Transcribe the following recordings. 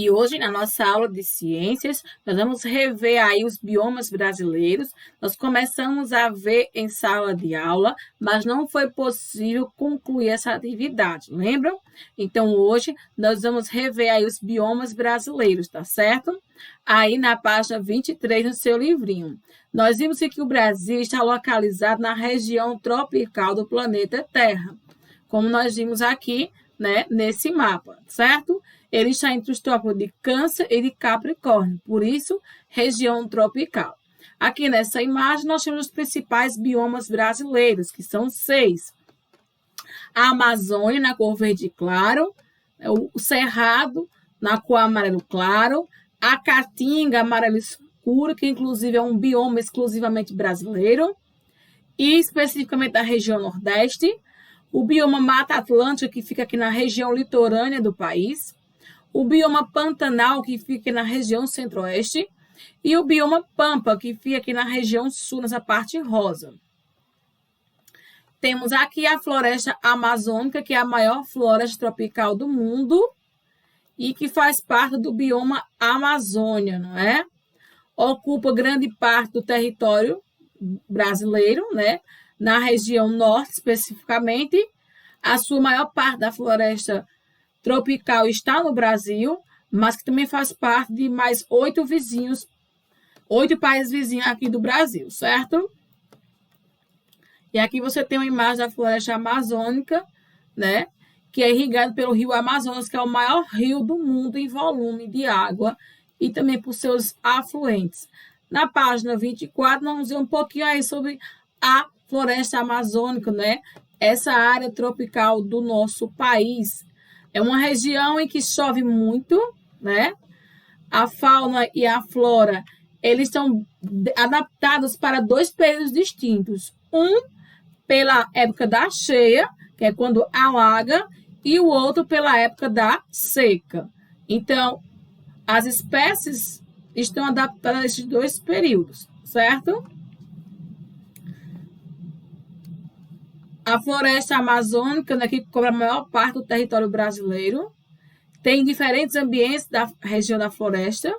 E hoje, na nossa aula de ciências, nós vamos rever aí os biomas brasileiros. Nós começamos a ver em sala de aula, mas não foi possível concluir essa atividade, lembram? Então, hoje, nós vamos rever aí os biomas brasileiros, tá certo? Aí, na página 23 do seu livrinho. Nós vimos que o Brasil está localizado na região tropical do planeta Terra, como nós vimos aqui, né, nesse mapa, certo? Ele está entre os trópicos de Câncer e de Capricórnio, por isso, região tropical. Aqui nessa imagem, nós temos os principais biomas brasileiros, que são 6. A Amazônia, na cor verde claro, o Cerrado, na cor amarelo claro, a Caatinga, amarelo escuro, que inclusive é um bioma exclusivamente brasileiro, e especificamente da região Nordeste, o bioma Mata Atlântica, que fica aqui na região litorânea do país, o bioma Pantanal, que fica na região centro-oeste, e o bioma Pampa, que fica aqui na região sul, nessa parte rosa. Temos aqui a floresta amazônica, que é a maior floresta tropical do mundo e que faz parte do bioma Amazônia, não é? Ocupa grande parte do território brasileiro, né? Na região norte, especificamente. A sua maior parte da floresta tropical está no Brasil, mas que também faz parte de mais 8 países vizinhos aqui do Brasil, certo? E aqui você tem uma imagem da floresta amazônica, né? Que é irrigada pelo rio Amazonas, que é o maior rio do mundo em volume de água e também por seus afluentes. Na página 24, nós vamos ver um pouquinho aí sobre a floresta amazônica, né? Essa área tropical do nosso país. É uma região em que chove muito, né? A fauna e a flora, eles estão adaptados para 2 períodos distintos. Um pela época da cheia, que é quando alaga, e o outro pela época da seca. Então, as espécies estão adaptadas a esses 2 períodos, certo? A floresta amazônica, né, que cobre a maior parte do território brasileiro, tem diferentes ambientes da região da floresta.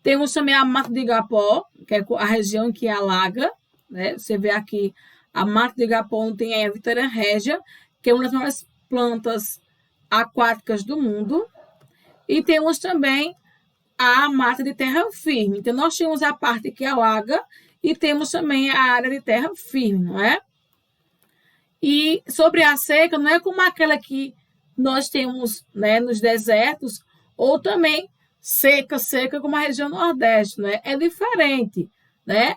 Temos também a Mata do Igapó, que é a região que alaga, né? Você vê aqui a Mata do Igapó, onde tem a Vitória Régia, que é uma das maiores plantas aquáticas do mundo. E temos também a mata de terra firme. Então, nós temos a parte que alaga e temos também a área de terra firme, não é? E sobre a seca, não é como aquela que nós temos, né, nos desertos, ou também seca como a região Nordeste, né? É diferente, né?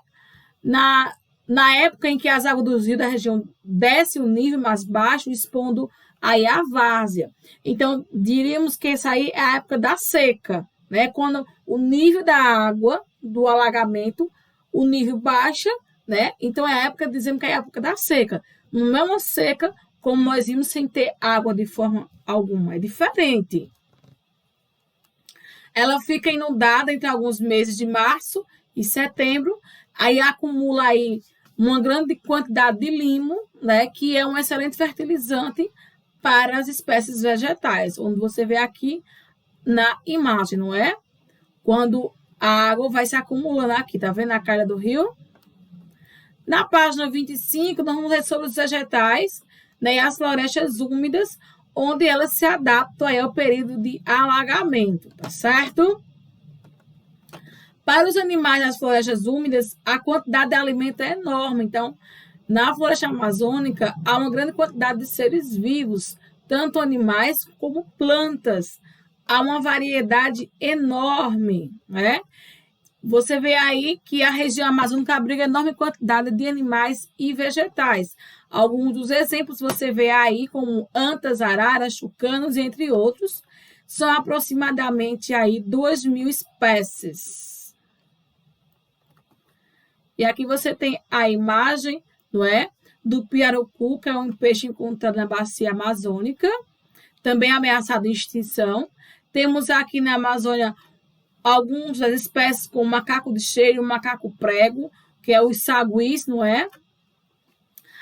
Na época em que as águas dos rios da região descem o nível mais baixo, expondo aí a várzea. Então, diríamos que essa aí é a época da seca, né? Quando o nível da água, do alagamento, o nível baixa, né? Então, é a época, dizemos que é a época da seca. Não é uma seca como nós vimos sem ter água de forma alguma, é diferente. Ela fica inundada entre alguns meses de março e setembro, aí acumula aí uma grande quantidade de limo, né, que é um excelente fertilizante para as espécies vegetais, onde você vê aqui na imagem, não é? Quando a água vai se acumulando aqui, tá vendo a calha do rio? Na página 25, nós vamos ver sobre os vegetais, né, e as florestas úmidas, onde elas se adaptam aí ao período de alagamento, tá certo? Para os animais das florestas úmidas, a quantidade de alimento é enorme. Então, na floresta amazônica, há uma grande quantidade de seres vivos, tanto animais como plantas. Há uma variedade enorme, né? Você vê aí que a região amazônica abriga enorme quantidade de animais e vegetais. Alguns dos exemplos você vê aí, como antas, araras, tucanos, entre outros, são aproximadamente aí 2.000 espécies. E aqui você tem a imagem, não é, do pirarucu, que é um peixe encontrado na bacia amazônica, também ameaçado de extinção. Temos aqui na Amazônia algumas das espécies como macaco de cheiro, macaco prego, que é os saguis, não é?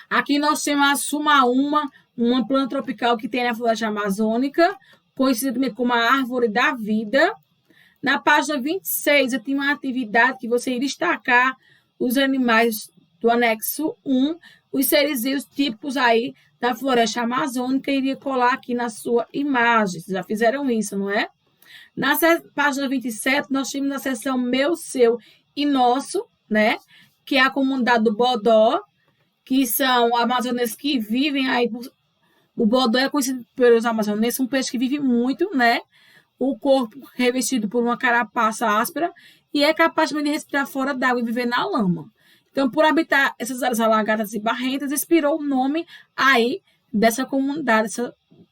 Aqui nós temos a sumaúma, uma planta tropical que tem na floresta amazônica, conhecida também como a árvore da vida, Na página 26, eu tenho uma atividade que você iria destacar os animais do anexo 1, os seres vivos típicos aí da floresta amazônica, iria colar aqui na sua imagem. Vocês já fizeram isso, não é? Na página 27, nós temos a seção Meu, Seu e Nosso, né? Que é a comunidade do Bodó, que são amazonenses que vivem aí. O Bodó é conhecido pelos amazonenses, um peixe que vive muito, né? O corpo revestido por uma carapaça áspera e é capaz de respirar fora d'água e viver na lama. Então, por habitar essas áreas alagadas e barrentas, inspirou o nome aí dessa comunidade,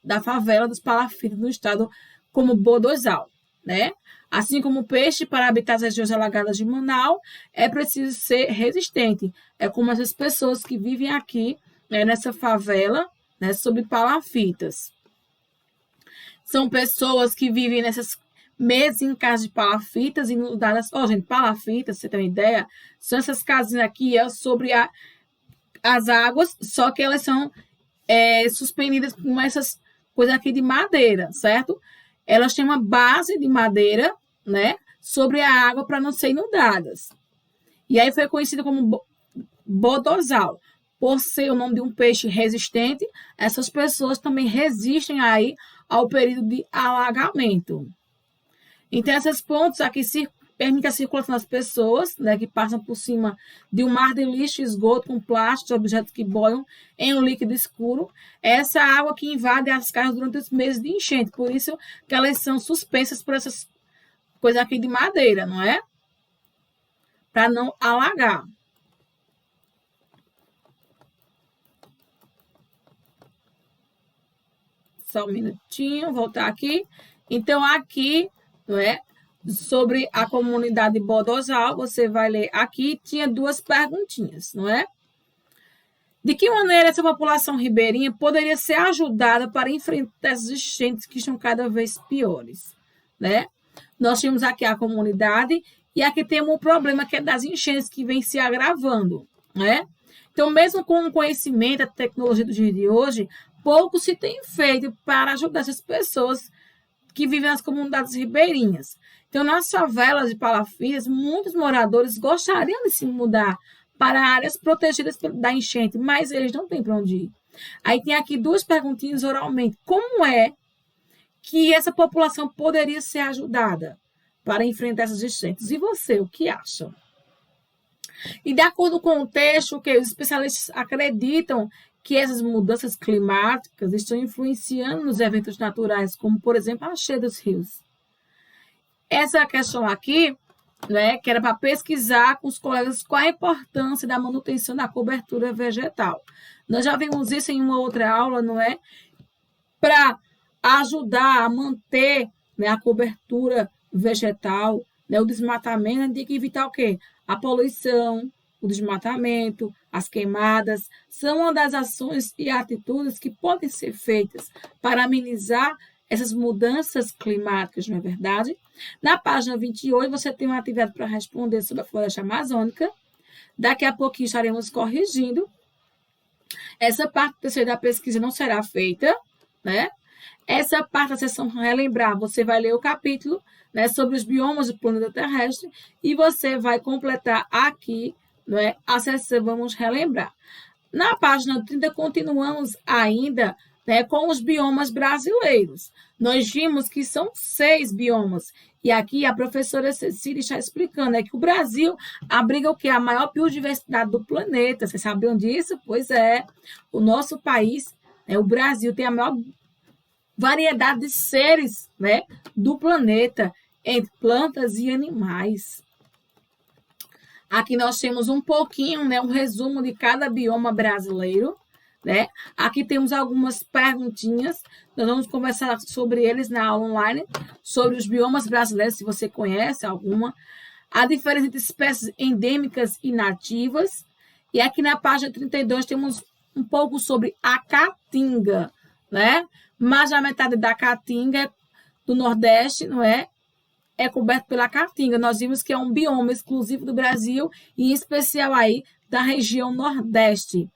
da favela dos palafitas no estado como Bodozal, né? Assim como o peixe, para habitar as regiões alagadas de Manaus, é preciso ser resistente. É como essas pessoas que vivem aqui, né, nessa favela, né, sob palafitas. São pessoas que vivem nessas mesas em casas de palafitas inundadas. Gente, palafitas, você tem uma ideia? São essas casinhas aqui sobre as águas, só que elas são suspendidas com essas coisas aqui de madeira, certo? Elas têm uma base de madeira, né, sobre a água para não ser inundadas. E aí foi conhecido como bodozal. Por ser o nome de um peixe resistente, essas pessoas também resistem aí ao período de alagamento. Então, esses pontos aqui permitem a circulação das pessoas, né, que passam por cima de um mar de lixo e esgoto com plásticos, objetos que boiam em um líquido escuro. Essa água que invade as casas durante os meses de enchente. Por isso que elas são suspensas por essas coisas aqui de madeira, não é? Para não alagar. Só um minutinho, voltar aqui. Então, aqui, não é? Sobre a comunidade Bodozal, você vai ler aqui, tinha duas perguntinhas, não é? De que maneira essa população ribeirinha poderia ser ajudada para enfrentar essas enchentes que estão cada vez piores, né? Nós temos aqui a comunidade e aqui temos um problema que é das enchentes que vem se agravando, né? Então, mesmo com o conhecimento, a tecnologia do dia de hoje, pouco se tem feito para ajudar essas pessoas que vivem nas comunidades ribeirinhas. Então, nas favelas de palafitas, muitos moradores gostariam de se mudar para áreas protegidas da enchente, mas eles não têm para onde ir. Aí tem aqui duas perguntinhas oralmente. Como é que essa população poderia ser ajudada para enfrentar essas enchentes? E você, o que acha? E de acordo com o texto, que os especialistas acreditam que essas mudanças climáticas estão influenciando nos eventos naturais, como, por exemplo, a cheia dos rios. Essa questão aqui, né, que era para pesquisar com os colegas qual a importância da manutenção da cobertura vegetal. Nós já vimos isso em uma outra aula, não é? Para ajudar a manter, né, a cobertura vegetal, né, o desmatamento, a gente tem que evitar o quê? A poluição, o desmatamento, as queimadas, são uma das ações e atitudes que podem ser feitas para amenizar essas mudanças climáticas, não é verdade? Na página 28, você tem uma atividade para responder sobre a floresta amazônica. Daqui a pouquinho estaremos corrigindo. Essa parte terceira da pesquisa não será feita, né? Essa parte da sessão relembrar, você vai ler o capítulo, né, sobre os biomas do planeta terrestre e você vai completar aqui, não é, a sessão Vamos Relembrar. Na página 30, continuamos ainda, né, com os biomas brasileiros. Nós vimos que são 6 biomas. E aqui a professora Cecília está explicando que o Brasil abriga o quê? A maior biodiversidade do planeta. Vocês sabiam disso? Pois é. O nosso país, né, o Brasil, tem a maior variedade de seres, né, do planeta, entre plantas e animais. Aqui nós temos um pouquinho, né, um resumo de cada bioma brasileiro, né? Aqui temos algumas perguntinhas, nós vamos conversar sobre eles na aula online, sobre os biomas brasileiros, se você conhece alguma, a diferença entre espécies endêmicas e nativas, e aqui na página 32 temos um pouco sobre a caatinga, né? Mais da metade da caatinga do Nordeste, não é? É coberto pela caatinga. Nós vimos que é um bioma exclusivo do Brasil e em especial aí da região Nordeste.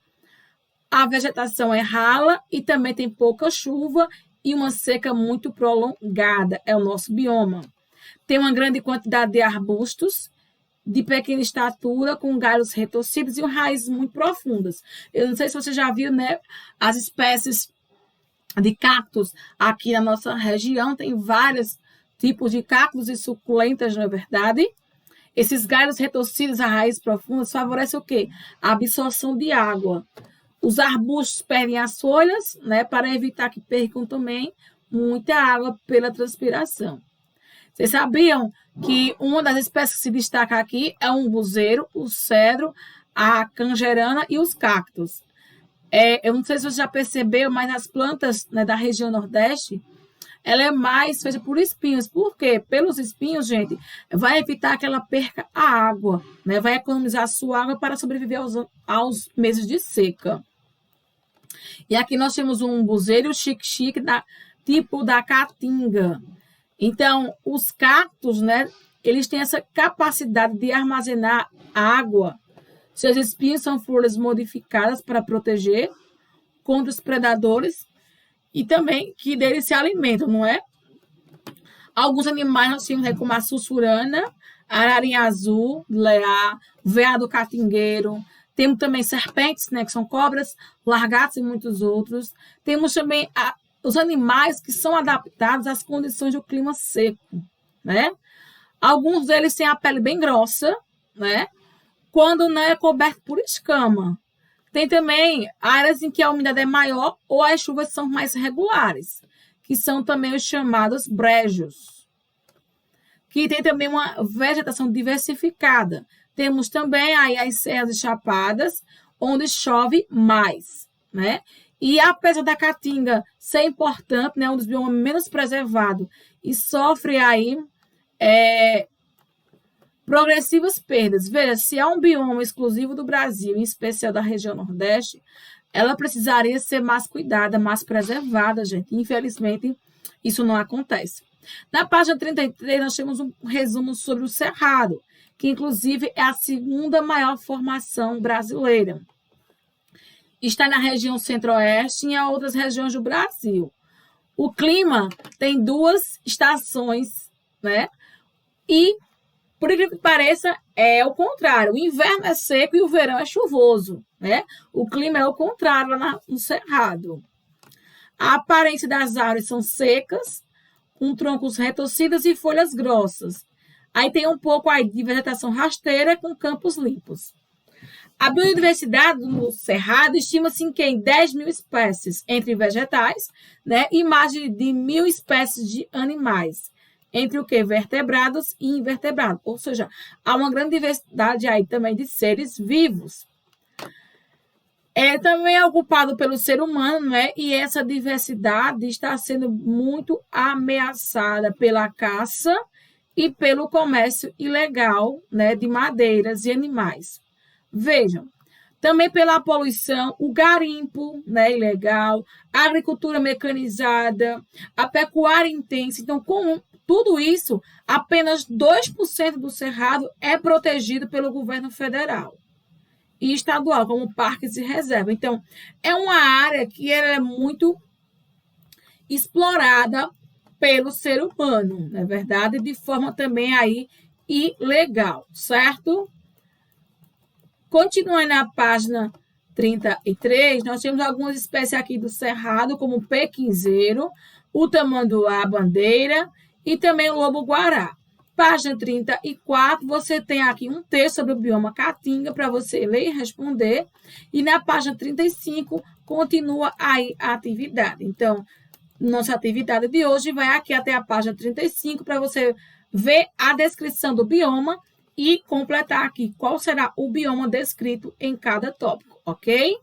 A vegetação é rala e também tem pouca chuva e uma seca muito prolongada. É o nosso bioma. Tem uma grande quantidade de arbustos de pequena estatura, com galhos retorcidos e raízes muito profundas. Eu não sei se você já viu, né, as espécies de cactos aqui na nossa região, tem vários tipos de cactos e suculentas, não é verdade? Esses galhos retorcidos, a raízes profundas, favorecem o quê? A absorção de água. Os arbustos perdem as folhas, né, para evitar que percam também muita água pela transpiração. Vocês sabiam que uma das espécies que se destaca aqui é o umbuzeiro, o cedro, a canjerana e os cactos. Eu não sei se você já percebeu, mas as plantas, né, da região Nordeste, ela é mais feita por espinhos. Por quê? Pelos espinhos, gente, vai evitar que ela perca a água, né? Vai economizar a sua água para sobreviver aos meses de seca. E aqui nós temos um umbuzeiro, o xique-xique, tipo da caatinga. Então, os cactos, né, eles têm essa capacidade de armazenar água. Seus espinhos são folhas modificadas para proteger contra os predadores e também que deles se alimentam, não é? Alguns animais nós temos, né, como a sussurana, ararinha azul, leá, veado catingueiro. Temos também serpentes, né, que são cobras, lagartos e muitos outros. Temos também os animais que são adaptados às condições do clima seco, né? Alguns deles têm a pele bem grossa, né? Quando não é coberto por escama. Tem também áreas em que a umidade é maior ou as chuvas são mais regulares, que são também os chamados brejos, que tem também uma vegetação diversificada. Temos também aí as serras e chapadas, onde chove mais, né? E apesar da caatinga ser importante, né, um dos biomas menos preservados e sofre aí progressivas perdas. Veja, se há um bioma exclusivo do Brasil, em especial da região Nordeste, ela precisaria ser mais cuidada, mais preservada, gente. Infelizmente, isso não acontece. Na página 33, nós temos um resumo sobre o Cerrado, que inclusive é a segunda maior formação brasileira. Está na região centro-oeste e em outras regiões do Brasil. O clima tem 2 estações, né? E, por incrível que pareça, é o contrário. O inverno é seco e o verão é chuvoso, né? O clima é o contrário lá no Cerrado. A aparência das árvores são secas, com troncos retorcidos e folhas grossas. Aí tem um pouco aí de vegetação rasteira com campos limpos. A biodiversidade no Cerrado estima-se em 10 mil espécies, entre vegetais, né, e mais de 1.000 espécies de animais, entre o que? Vertebrados e invertebrados. Ou seja, há uma grande diversidade aí também de seres vivos. Também é ocupado pelo ser humano, né, e essa diversidade está sendo muito ameaçada pela caça e pelo comércio ilegal, né, de madeiras e animais. Vejam, também pela poluição, o garimpo, né, ilegal, a agricultura mecanizada, a pecuária intensa. Então, com tudo isso, apenas 2% do Cerrado é protegido pelo governo federal e estadual, como parques e reservas. Então, é uma área que ela é muito explorada pelo ser humano, não é verdade? De forma também aí ilegal, certo? Continuando na página 33, nós temos algumas espécies aqui do Cerrado, como o pequinzeiro, o tamanduá-bandeira e também o lobo-guará. Página 34, você tem aqui um texto sobre o bioma caatinga para você ler e responder. E na página 35, continua aí a atividade. Então, nossa atividade de hoje vai aqui até a página 35 para você ver a descrição do bioma e completar aqui qual será o bioma descrito em cada tópico, ok?